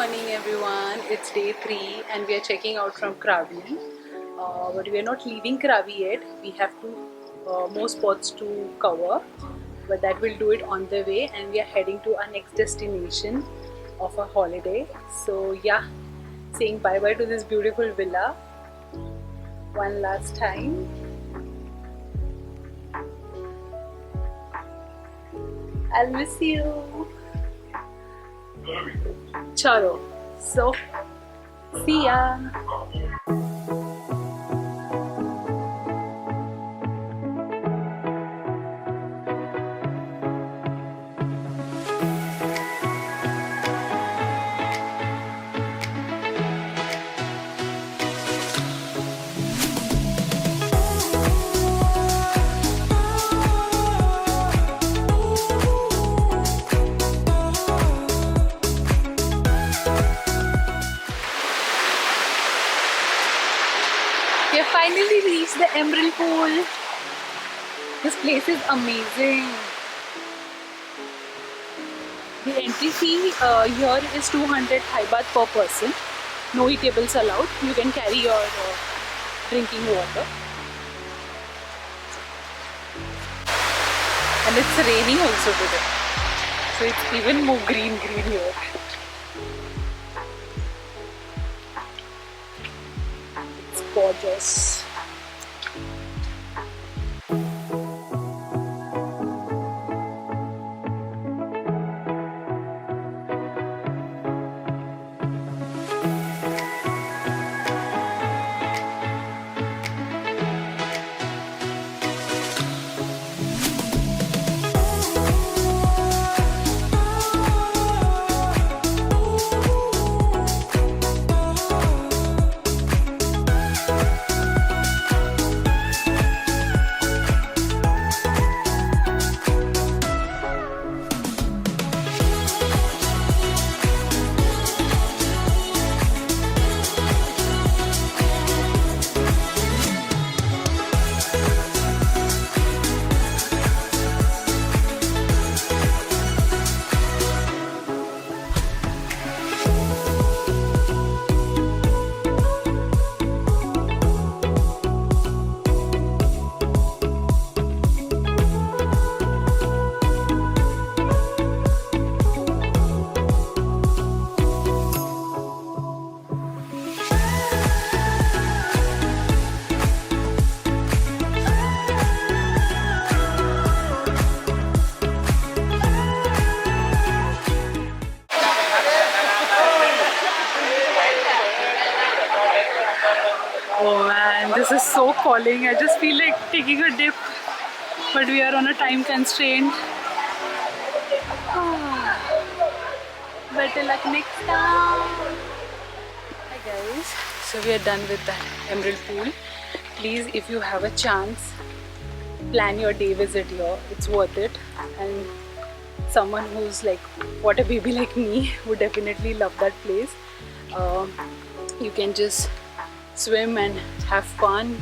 morning everyone, it's day 3 and we are checking out from Krabi. But we are not leaving Krabi yet. We have more spots to cover, but that will do it on the way, and we are heading to our next destination of a holiday. So yeah, saying bye bye to this beautiful villa one last time. I'll miss you. Chalo, so see ya. We have finally reached the Emerald Pool. This place is amazing. The entry fee here is 200 Thai baht per person. No eatables allowed. You can carry your drinking water. And it's raining also today. So it's even more green here. Gorgeous. Oh man, this is so calling. I just feel like taking a dip, but we are on a time constraint. Better luck next time. Hi guys, so we are done with the Emerald Pool. Please, if you have a chance, plan your day visit here. It's worth it, and someone who's like water baby like me would definitely love that place. You can just swim and have fun,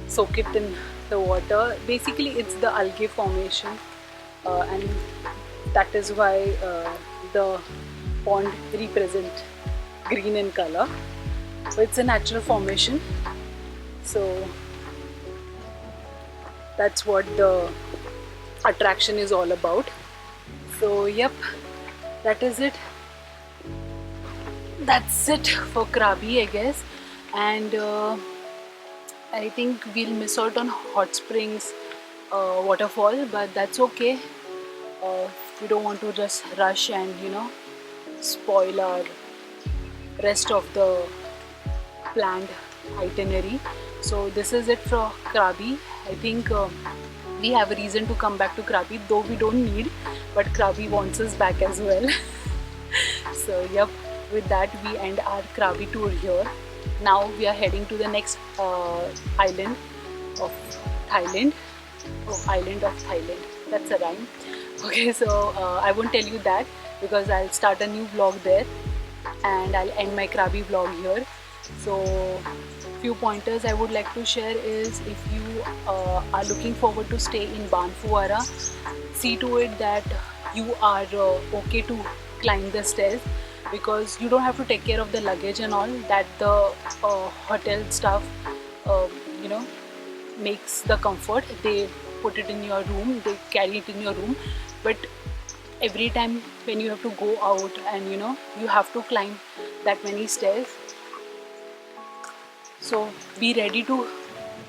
soak it in the water. Basically it's the algae formation, and that is why the pond represent green in color. So it's a natural formation, so that's what the attraction is all about. So yep, that is it. That's it for Krabi, I guess. And I think we'll miss out on hot springs waterfall, but that's okay. We don't want to just rush and spoil our rest of the planned itinerary. So this is it for Krabi. I think we have a reason to come back to Krabi, though we don't need, but Krabi wants us back as well. So yep, with that we end our Krabi tour here. Now we are heading to the next island of Thailand. Oh, island of Thailand. That's a rhyme. Okay, so I won't tell you that because I'll start a new vlog there and I'll end my Krabi vlog here. So few pointers I would like to share is, if you are looking forward to stay in Baan Phuvara, see to it that you are okay to climb the stairs, because you don't have to take care of the luggage and all that the hotel staff you know makes the comfort. They put it in your room, they carry it in your room, but every time when you have to go out and you have to climb that many stairs, so be ready to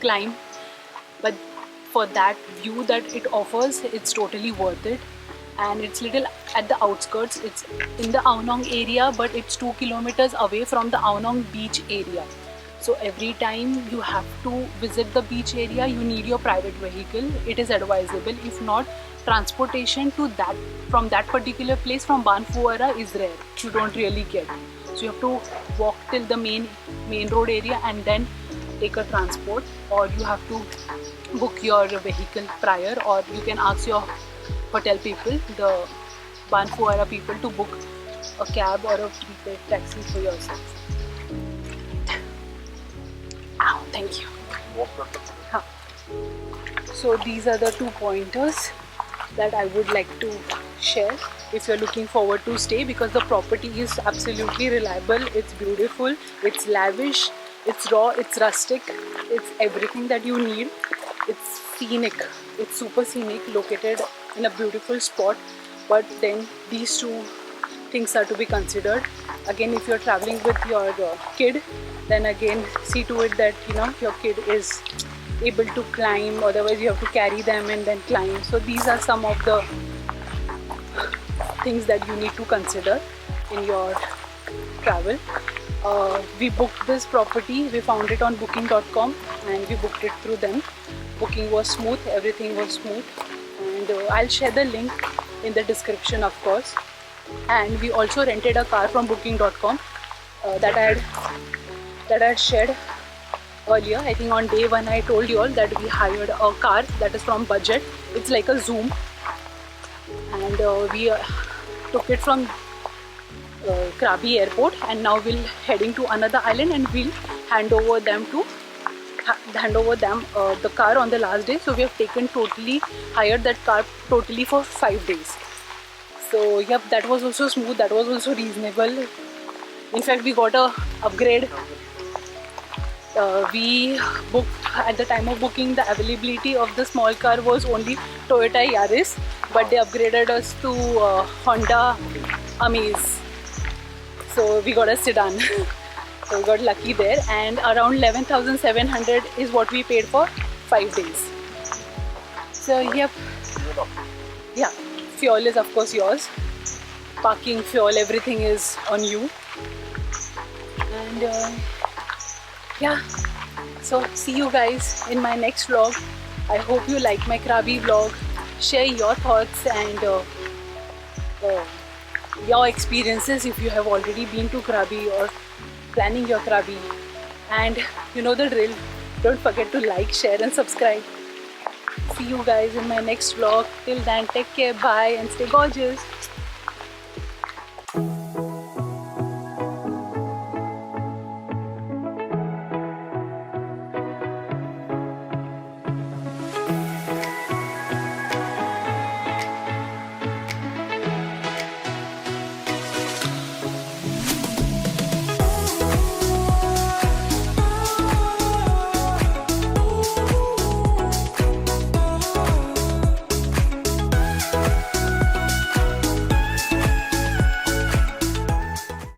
climb. But for that view that it offers, it's totally worth it. And it's little at the outskirts, it's in the Aonong area, but it's 2 kilometers away from the Aonong beach area. So every time you have to visit the beach area, you need your private vehicle. It is advisable. If not, transportation to that from that particular place from Baan Phuvara is rare. You don't really get. So you have to walk till the main road area and then take a transport, or you have to book your vehicle prior, or you can ask your hotel people, the Baan Phuvara people, to book a cab or a prepaid taxi for yourself. Ow, thank you. Huh. So these are the 2 pointers that I would like to share if you're looking forward to stay, because the property is absolutely reliable, it's beautiful, it's lavish, it's raw, it's rustic, it's everything that you need. It's scenic, it's super scenic, located in a beautiful spot. But then these 2 things are to be considered. Again, if you're traveling with your kid, then again see to it that your kid is able to climb, otherwise you have to carry them and then climb. So these are some of the things that you need to consider in your travel. We booked this property, we found it on booking.com and we booked it through them. Booking was smooth, everything was smooth, and I'll share the link in the description, of course. And we also rented a car from booking.com that I had shared earlier. I think on day 1 I told you all that we hired a car that is from Budget. It's like a Zoom, and we took it from Krabi airport, and now we'll heading to another island, and we'll hand over them the car on the last day. So we have hired that car totally for 5 days. So yep, that was also smooth, that was also reasonable. In fact, we got a upgrade. We booked, at the time of booking, the availability of the small car was only Toyota Yaris, but they upgraded us to Honda Amaze. So we got a sedan. So we got lucky there, and around 11,700 is what we paid for 5 days. So yep, yeah, fuel is of course yours. Parking, fuel, everything is on you. And yeah, so see you guys in my next vlog. I hope you like my Krabi vlog. Share your thoughts and your experiences if you have already been to Krabi or planning your Krabi. And you know the drill, don't forget to like, share and subscribe. See you guys in my next vlog. Till then, take care, bye and stay gorgeous.